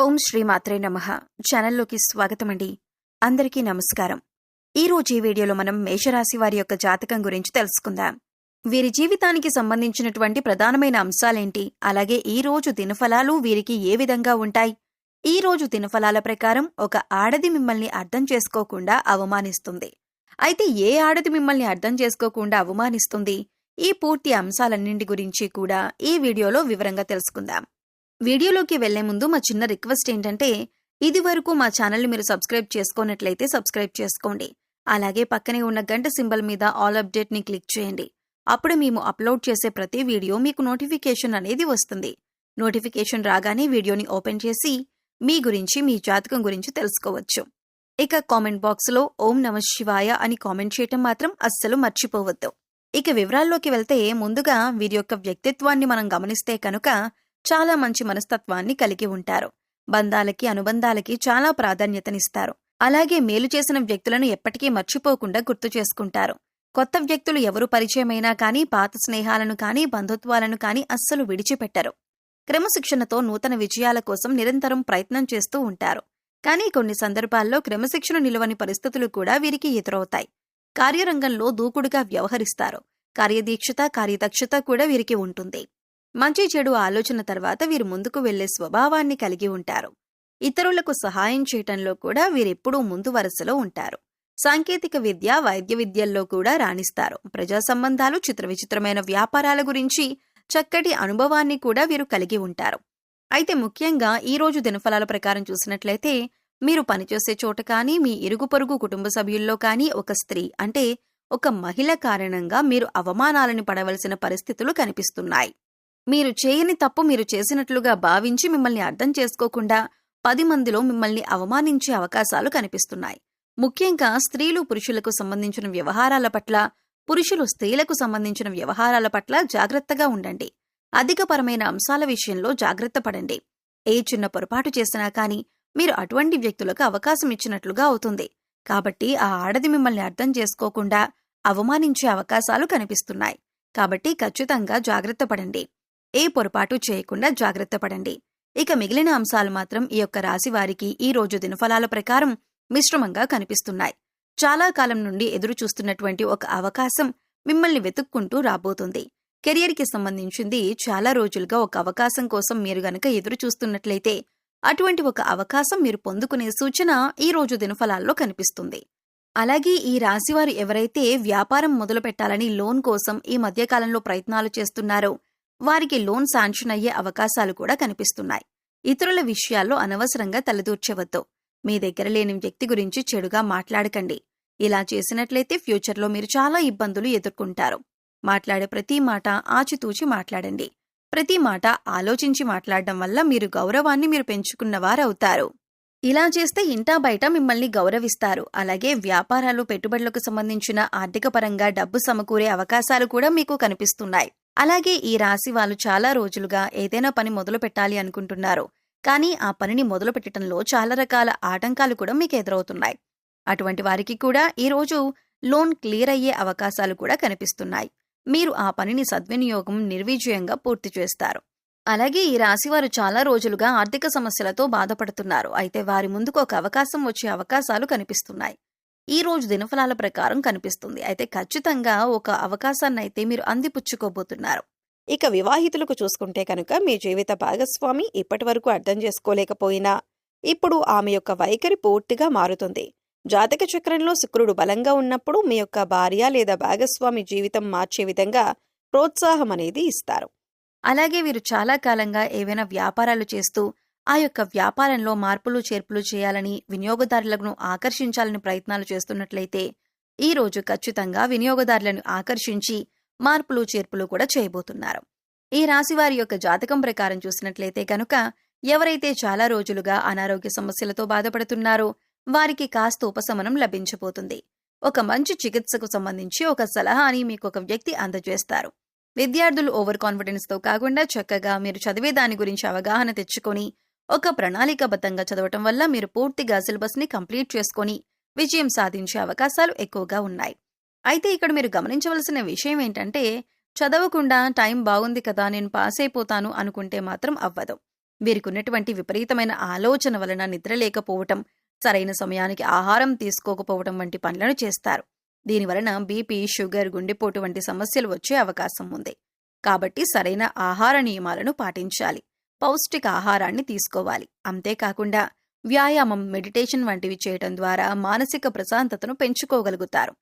ఓం శ్రీ మాత్రే నమః. ఛానల్లోకి స్వాగతమండి. అందరికీ నమస్కారం. ఈరోజు ఈ వీడియోలో మనం మేషరాశి వారి యొక్క జాతకం గురించి తెలుసుకుందాం. వీరి జీవితానికి సంబంధించినటువంటి ప్రధానమైన అంశాలేంటి, అలాగే ఈ రోజు దినఫలాలు వీరికి ఏ విధంగా ఉంటాయి? ఈ రోజు దినఫలాల ప్రకారం ఒక ఆడది మిమ్మల్ని అర్థం చేసుకోకుండా అవమానిస్తుంది. అయితే ఏ ఆడది మిమ్మల్ని అర్థం చేసుకోకుండా అవమానిస్తుంది? ఈ పూర్తి అంశాలన్నింటి గురించి కూడా ఈ వీడియోలో వివరంగా తెలుసుకుందాం. వీడియోలోకి వెళ్లే ముందు మా చిన్న రిక్వెస్ట్ ఏంటంటే, ఇది వరకు మా ఛానల్ని మీరు సబ్స్క్రైబ్ చేసుకోనట్లయితే సబ్స్క్రైబ్ చేసుకోండి. అలాగే పక్కనే ఉన్న గంట సింబల్ మీద ఆల్ అప్డేట్ని క్లిక్ చేయండి. అప్పుడు మేము అప్లోడ్ చేసే ప్రతి వీడియో మీకు నోటిఫికేషన్ అనేది వస్తుంది. నోటిఫికేషన్ రాగానే వీడియోని ఓపెన్ చేసి మీ గురించి, మీ జాతకం గురించి తెలుసుకోవచ్చు. ఇక కామెంట్ బాక్స్లో ఓం నమః శివాయ అని కామెంట్ చేయటం మాత్రం అస్సలు మర్చిపోవద్దు. ఇక వివరాల్లోకి వెళ్తే, ముందుగా వీరి యొక్క వ్యక్తిత్వాన్ని మనం గమనిస్తే కనుక చాలా మంచి మనస్తత్వాన్ని కలిగి ఉంటారు. బంధాలకి, అనుబంధాలకి చాలా ప్రాధాన్యతనిస్తారు. అలాగే మేలు చేసిన వ్యక్తులను ఎప్పటికీ మర్చిపోకుండా గుర్తు చేసుకుంటారు. కొత్త వ్యక్తులు ఎవరు పరిచయమైనా కానీ, పాత స్నేహాలను కానీ, బంధుత్వాలను కానీ అస్సలు విడిచిపెట్టరు. క్రమశిక్షణతో నూతన విజయాల కోసం నిరంతరం ప్రయత్నం చేస్తూ ఉంటారు. కానీ కొన్ని సందర్భాల్లో క్రమశిక్షణ నిలువని పరిస్థితులు కూడా వీరికి ఎదురవుతాయి. కార్యరంగంలో దూకుడుగా వ్యవహరిస్తారు. కార్యదీక్షత, కార్యదక్షత కూడా వీరికి ఉంటుంది. మంచి చెడు ఆలోచన తర్వాత వీరు ముందుకు వెళ్లే స్వభావాన్ని కలిగి ఉంటారు. ఇతరులకు సహాయం చేయటంలో కూడా వీరెప్పుడూ ముందు వరుసలో ఉంటారు. సాంకేతిక విద్య, వైద్య విద్యల్లో కూడా రాణిస్తారు. ప్రజా సంబంధాలు, చిత్రవిచిత్రమైన వ్యాపారాల గురించి చక్కటి అనుభవాన్ని కూడా వీరు కలిగి ఉంటారు. అయితే ముఖ్యంగా ఈ రోజు దినఫలాల ప్రకారం చూసినట్లయితే, మీరు పనిచేసే చోట కానీ, మీ ఇరుగు పొరుగు కుటుంబ సభ్యుల్లో కానీ ఒక స్త్రీ అంటే ఒక మహిళ కారణంగా మీరు అవమానాలను పడవలసిన పరిస్థితులు కనిపిస్తున్నాయి. మీరు చేయని తప్పు మీరు చేసినట్లుగా భావించి మిమ్మల్ని అర్థం చేసుకోకుండా 10 మందిలో మిమ్మల్ని అవమానించే అవకాశాలు కనిపిస్తున్నాయి. ముఖ్యంగా స్త్రీలు పురుషులకు సంబంధించిన వ్యవహారాల పట్ల, పురుషులు స్త్రీలకు సంబంధించిన వ్యవహారాల పట్ల జాగ్రత్తగా ఉండండి. అధికపరమైన అంశాల విషయంలో జాగ్రత్త పడండి. ఏ చిన్న పొరపాటు చేసినా కానీ మీరు అటువంటి వ్యక్తులకు అవకాశం ఇచ్చినట్లుగా అవుతుంది. కాబట్టి ఆ ఆడది మిమ్మల్ని అర్థం చేసుకోకుండా అవమానించే అవకాశాలు కనిపిస్తున్నాయి. కాబట్టి ఖచ్చితంగా జాగ్రత్త పడండి. ఏ పొరపాటు చేయకుండా జాగ్రత్త పడండి. ఇక మిగిలిన అంశాలు మాత్రం ఈ యొక్క రాశి వారికి ఈ రోజు దినఫలాల ప్రకారం మిశ్రమంగా కనిపిస్తున్నాయి. చాలా కాలం నుండి ఎదురు చూస్తున్నటువంటి ఒక అవకాశం మిమ్మల్ని వెతుక్కుంటూ రాబోతుంది. కెరియర్కి సంబంధించింది చాలా రోజులుగా ఒక అవకాశం కోసం మీరు గనక ఎదురు చూస్తున్నట్లయితే, అటువంటి ఒక అవకాశం మీరు పొందుకునే సూచన ఈ రోజు దినఫలాల్లో కనిపిస్తుంది. అలాగే ఈ రాశివారు ఎవరైతే వ్యాపారం మొదలు పెట్టాలని లోన్ కోసం ఈ మధ్యకాలంలో ప్రయత్నాలు చేస్తున్నారో, వారికి లోన్ శాంక్షన్ అయ్యే అవకాశాలు కూడా కనిపిస్తున్నాయి. ఇతరుల విషయాల్లో అనవసరంగా తలదూర్చవద్దు. మీ దగ్గర లేని వ్యక్తి గురించి చెడుగా మాట్లాడకండి. ఇలా చేసినట్లయితే ఫ్యూచర్లో మీరు చాలా ఇబ్బందులు ఎదుర్కొంటారు. మాట్లాడే ప్రతి మాట ఆచితూచి మాట్లాడండి. ప్రతి మాట ఆలోచించి మాట్లాడడం వల్ల మీరు గౌరవాన్ని మీరు పెంచుకున్నవారవుతారు. ఇలా చేస్తే ఇంటా బయట మిమ్మల్ని గౌరవిస్తారు. అలాగే వ్యాపారాలు, పెట్టుబడులకు సంబంధించిన ఆర్థిక పరంగా డబ్బు సమకూరే అవకాశాలు కూడా మీకు కనిపిస్తున్నాయి. అలాగే ఈ రాశి వాళ్ళు చాలా రోజులుగా ఏదైనా పని మొదలు పెట్టాలి అనుకుంటున్నారు. కానీ ఆ పనిని మొదలు పెట్టడంలో చాలా రకాల ఆటంకాలు కూడా మీకు ఎదురవుతున్నాయి. అటువంటి వారికి కూడా ఈ రోజు లోన్ క్లియర్ అయ్యే అవకాశాలు కూడా కనిపిస్తున్నాయి. మీరు ఆ పనిని సద్వినియోగం, నిర్విజయంగా పూర్తి చేస్తారు. అలాగే ఈ రాశివారు చాలా రోజులుగా ఆర్థిక సమస్యలతో బాధపడుతున్నారు. అయితే వారి ముందుకు ఒక అవకాశం వచ్చే అవకాశాలు కనిపిస్తున్నాయి. ఈ రోజు దినఫలాల ప్రకారం కనిపిస్తుంది. అయితే ఖచ్చితంగా ఒక అవకాశాన్నైతే మీరు అందిపుచ్చుకోబోతున్నారు. ఇక వివాహితులకు చూసుకుంటే కనుక, మీ జీవిత భాగస్వామి ఇప్పటి వరకు అర్థం చేసుకోలేకపోయినా ఇప్పుడు ఆమె యొక్క వైఖరి పూర్తిగా మారుతుంది. జాతక చక్రంలో శుక్రుడు బలంగా ఉన్నప్పుడు మీ యొక్క భార్య లేదా భాగస్వామి జీవితం మార్చే విధంగా ప్రోత్సాహం అనేది ఇస్తారు. అలాగే వీరు చాలా కాలంగా ఏవైనా వ్యాపారాలు చేస్తూ ఆ యొక్క వ్యాపారంలో మార్పులు చేర్పులు చేయాలని, వినియోగదారులను ఆకర్షించాలని ప్రయత్నాలు చేస్తున్నట్లయితే, ఈ రోజు ఖచ్చితంగా వినియోగదారులను ఆకర్షించి మార్పులు చేర్పులు కూడా చేయబోతున్నారు. ఈ రాశివారి యొక్క జాతకం ప్రకారం చూసినట్లయితే కనుక, ఎవరైతే చాలా రోజులుగా అనారోగ్య సమస్యలతో బాధపడుతున్నారో వారికి కాస్త ఉపశమనం లభించబోతుంది. ఒక మంచి చికిత్సకు సంబంధించి ఒక సలహాని మీకు ఒక వ్యక్తి అందజేస్తారు. విద్యార్థులు ఓవర్ కాన్ఫిడెన్స్తో కాకుండా చక్కగా మీరు చదివే దాని గురించి అవగాహన తెచ్చుకొని ఒక ప్రణాళికాబద్ధంగా చదవటం వల్ల మీరు పూర్తిగా సిలబస్ని కంప్లీట్ చేసుకొని విజయం సాధించే అవకాశాలు ఎక్కువగా ఉన్నాయి. అయితే ఇక్కడ మీరు గమనించవలసిన విషయం ఏంటంటే, చదవకుండా టైం బాగుంది కదా, నేను పాస్ అయిపోతాను అనుకుంటే మాత్రం అవ్వదు. వీరికున్నటువంటి విపరీతమైన ఆలోచన వలన నిద్ర లేకపోవటం, సరైన సమయానికి ఆహారం తీసుకోకపోవటం వంటి పనులను చేస్తారు. దీనివలన బీపీ, షుగర్, గుండెపోటు వంటి సమస్యలు వచ్చే అవకాశం ఉంది. కాబట్టి సరైన ఆహార నియమాలను పాటించాలి. పౌష్టిక ఆహారాన్ని తీసుకోవాలి. అంతేకాకుండా వ్యాయామం, మెడిటేషన్ వంటివి చేయటం ద్వారా మానసిక ప్రశాంతతను పెంచుకోగలుగుతారు.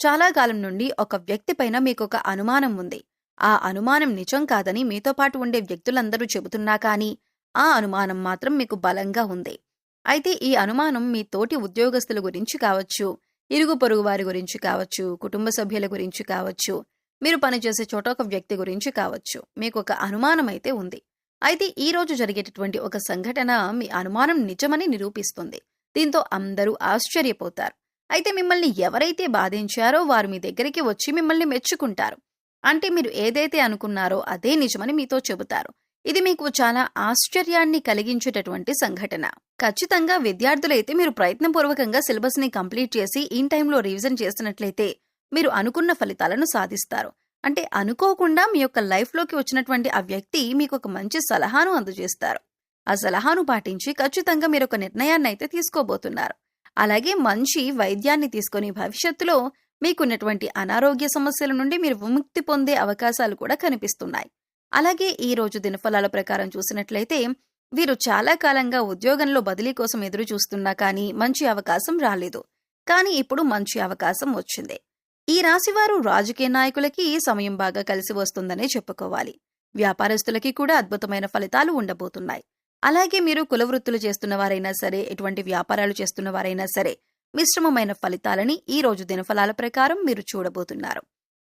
చాలా కాలం నుండి ఒక వ్యక్తిపైన మీకొక అనుమానం ఉంది. ఆ అనుమానం నిజం కాదని మీతో పాటు ఉండే వ్యక్తులందరూ చెబుతున్నా కానీ ఆ అనుమానం మాత్రం మీకు బలంగా ఉంది. అయితే ఈ అనుమానం మీ తోటి ఉద్యోగస్తుల గురించి కావచ్చు, ఇరుగు పొరుగు వారి గురించి కావచ్చు, కుటుంబ సభ్యుల గురించి కావచ్చు, మీరు పనిచేసే చోట ఒక వ్యక్తి గురించి కావచ్చు. మీకు ఒక అనుమానం అయితే ఉంది. అయితే ఈ రోజు జరిగేటటువంటి ఒక సంఘటన మీ అనుమానం నిజమని నిరూపిస్తుంది. దీంతో అందరూ ఆశ్చర్యపోతారు. అయితే మిమ్మల్ని ఎవరైతే బాధించారో వారు మీ దగ్గరికి వచ్చి మిమ్మల్ని మెచ్చుకుంటారు. అంటే మీరు ఏదైతే అనుకున్నారో అదే నిజమని మీతో చెబుతారు. ఇది మీకు చాలా ఆశ్చర్యాన్ని కలిగించేటటువంటి సంఘటన. ఖచ్చితంగా విద్యార్థులైతే మీరు ప్రయత్నపూర్వకంగా సిలబస్ ని కంప్లీట్ చేసి ఇన్ టైంలో రివిజన్ చేసినట్లయితే మీరు అనుకున్న ఫలితాలను సాధిస్తారు. అంటే అనుకోకుండా మీ యొక్క లైఫ్లోకి వచ్చినటువంటి ఆ వ్యక్తి మీకు ఒక మంచి సలహాను అందజేస్తారు. ఆ సలహాను పాటించి ఖచ్చితంగా మీరు ఒక నిర్ణయాన్ని అయితే తీసుకోబోతున్నారు. అలాగే మంచి వైద్యాన్ని తీసుకొని భవిష్యత్తులో మీకున్నటువంటి అనారోగ్య సమస్యల నుండి మీరు విముక్తి పొందే అవకాశాలు కూడా కనిపిస్తున్నాయి. అలాగే ఈ రోజు దినఫలాల ప్రకారం చూసినట్లయితే వీరు చాలా కాలంగా ఉద్యోగంలో బదిలీ కోసం ఎదురు చూస్తున్నా కానీ మంచి అవకాశం రాలేదు. కానీ ఇప్పుడు మంచి అవకాశం వచ్చింది. ఈ రాశివారు రాజకీయ నాయకులకి ఈ సమయం బాగా కలిసి వస్తుందనే చెప్పుకోవాలి. వ్యాపారస్తులకి కూడా అద్భుతమైన ఫలితాలు ఉండబోతున్నాయి. అలాగే మీరు కులవృత్తులు చేస్తున్న వారైనా సరే, ఎటువంటి వ్యాపారాలు చేస్తున్న వారైనా సరే, మిశ్రమమైన ఫలితాలని ఈ రోజు దినఫలాల ప్రకారం మీరు చూడబోతున్నారు.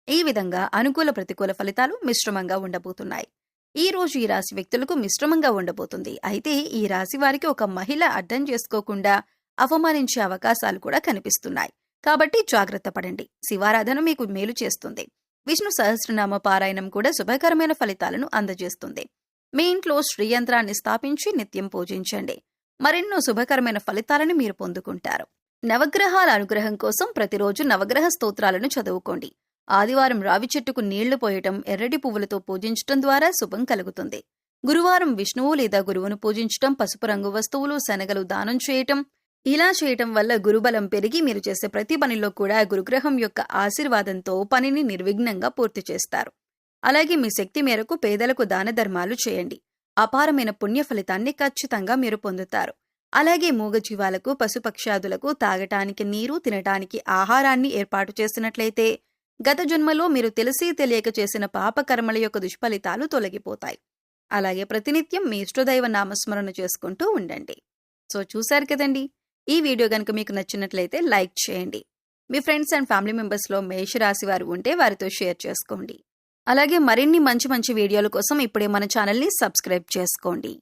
ఈ విధంగా అనుకూల ప్రతికూల ఫలితాలు మిశ్రమంగా ఉండబోతున్నాయి. ఈ రోజు ఈ రాశి వ్యక్తులకు మిశ్రమంగా ఉండబోతుంది. అయితే ఈ రాశి వారికి ఒక మహిళ అర్థం చేసుకోకుండా అవమానించే అవకాశాలు కూడా కనిపిస్తున్నాయి. కాబట్టి జాగ్రత్త పడండి. శివారాధన మీకు మేలు చేస్తుంది. విష్ణు సహస్రనామ పారాయణం కూడా శుభకరమైన ఫలితాలను అందజేస్తుంది. మీ ఇంట్లో శ్రీయంత్రాన్ని స్థాపించి నిత్యం పూజించండి. మరెన్నో శుభకరమైన ఫలితాలను మీరు పొందుకుంటారు. నవగ్రహాల అనుగ్రహం కోసం ప్రతిరోజు నవగ్రహ స్తోత్రాలను చదువుకోండి. ఆదివారం రావి చెట్టుకు నీళ్లు పోయటం, ఎర్రటి పువ్వులతో పూజించటం ద్వారా శుభం కలుగుతుంది. గురువారం విష్ణువు లేదా గురువును పూజించటం, పసుపు రంగు వస్తువులు, శనగలు దానం చేయటం, ఇలా చేయటం వల్ల గురుబలం పెరిగి మీరు చేసే ప్రతి పనిలో కూడా గురుగ్రహం యొక్క ఆశీర్వాదంతో పనిని నిర్విఘ్నంగా పూర్తి చేస్తారు. అలాగే మీ శక్తి మేరకు పేదలకు దాన ధర్మాలు చేయండి. అపారమైన పుణ్య ఫలితాన్ని ఖచ్చితంగా మీరు పొందుతారు. అలాగే మూగజీవాలకు, పశుపక్షాదులకు తాగటానికి నీరు, తినటానికి ఆహారాన్ని ఏర్పాటు చేసినట్లయితే గత జన్మలో మీరు తెలిసి తెలియక చేసిన పాపకర్మల యొక్క దుష్ఫలితాలు తొలగిపోతాయి. అలాగే ప్రతినిత్యం మీ ఇష్టదైవ నామస్మరణ చేసుకుంటూ ఉండండి. సో చూశారు కదండి, ఈ వీడియో గనుక మీకు నచ్చినట్లయితే లైక్ చేయండి. మీ ఫ్రెండ్స్ అండ్ ఫ్యామిలీ మెంబర్స్లో మేషరాశి వారు ఉంటే వారితో షేర్ చేసుకోండి. అలాగే మరిన్ని మంచి మంచి వీడియోల కోసం ఇప్పుడే మన ఛానల్ని సబ్స్క్రైబ్ చేసుకోండి.